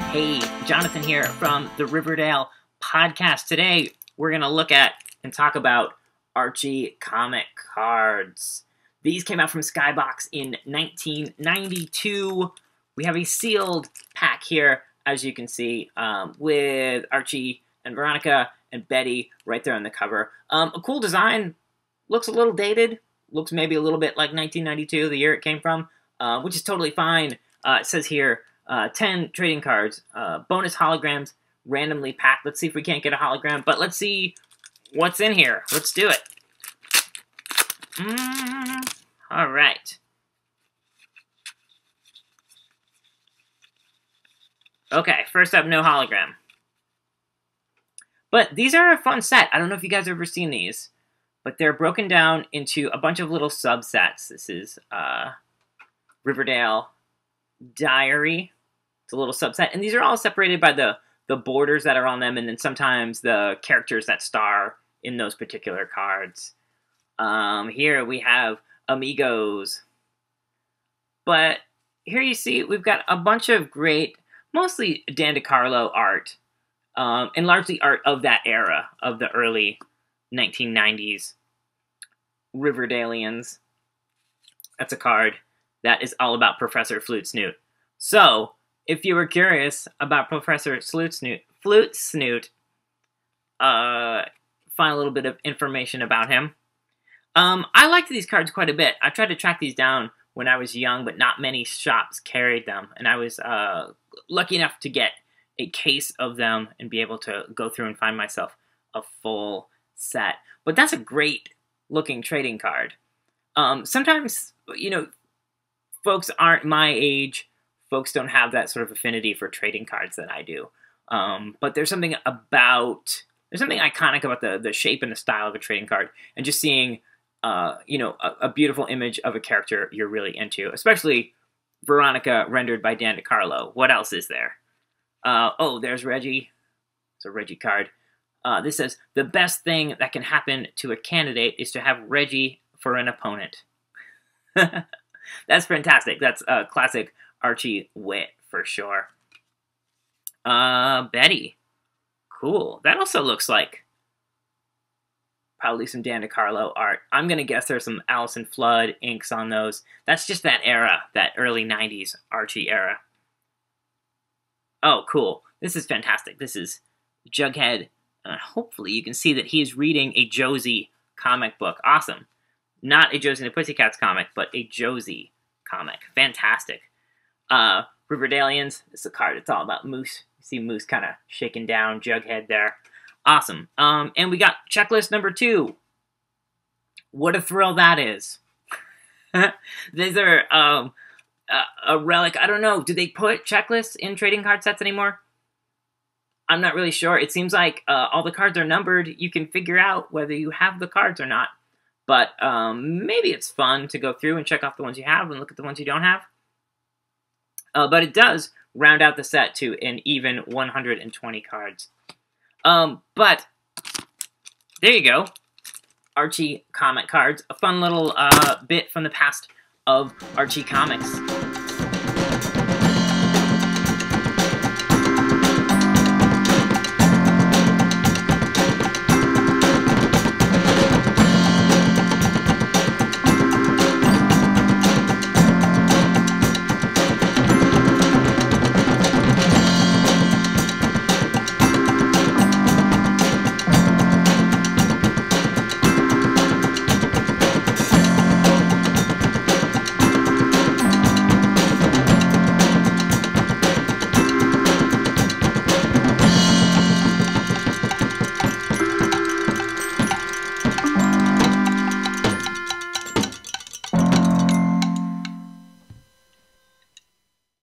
Hey, Jonathan here from the Riverdale podcast. Today, we're going to look at and talk about Archie comic cards. These came out from Skybox in 1992. We have a sealed pack here, as you can see, with Archie and Veronica and Betty right there on the cover. A cool design. Looks a little dated. Looks maybe a little bit like 1992, the year it came from, which is totally fine. It says here, 10 trading cards, bonus holograms, randomly packed. Let's see if we can't get a hologram, but let's see what's in here. Let's do it. All right. Okay, first up, no hologram. But these are a fun set. I don't know if you guys have ever seen these, but they're broken down into a bunch of little subsets. This is Riverdale Diary. It's a little subset, and these are all separated by the borders that are on them, and then sometimes the characters that star in those particular cards. Here we have Amigos, but here you see we've got a bunch of great, mostly Dan DeCarlo art, and largely art of that era, of the early 1990s Riverdalians. That's a card that is all about Professor Flute Snoot. So, if you were curious about Professor Flute Snoot, find a little bit of information about him. I liked these cards quite a bit. I tried to track these down when I was young, but not many shops carried them. And I was lucky enough to get a case of them and be able to go through and find myself a full set. But that's a great looking trading card. Sometimes, you know, folks aren't my age. Folks don't have that sort of affinity for trading cards that I do. But there's something iconic about the shape and the style of a trading card, and just seeing, you know, a beautiful image of a character you're really into, especially Veronica rendered by Dan DeCarlo. What else is there? Oh, there's Reggie. It's a Reggie card. This says, the best thing that can happen to a candidate is to have Reggie for an opponent. That's fantastic. That's a classic Archie wit for sure. Betty. Cool. That also looks like probably some Dan DeCarlo art. I'm going to guess there's some Allison Flood inks on those. That's just that era, that early 90s Archie era. Oh, cool. This is fantastic. This is Jughead. Hopefully you can see that he is reading a Josie comic book. Awesome. Not a Josie and the Pussycats comic, but a Josie comic. Fantastic. Riverdalians. It's a card. It's all about Moose. You see Moose kind of shaking down Jughead there. Awesome. And we got checklist number 2. What a thrill that is. These are a relic. I don't know. Do they put checklists in trading card sets anymore? I'm not really sure. It seems like all the cards are numbered. You can figure out whether you have the cards or not. But maybe it's fun to go through and check off the ones you have and look at the ones you don't have. But it does round out the set to an even 120 cards. But there you go. Archie comic cards. A fun little bit from the past of Archie Comics.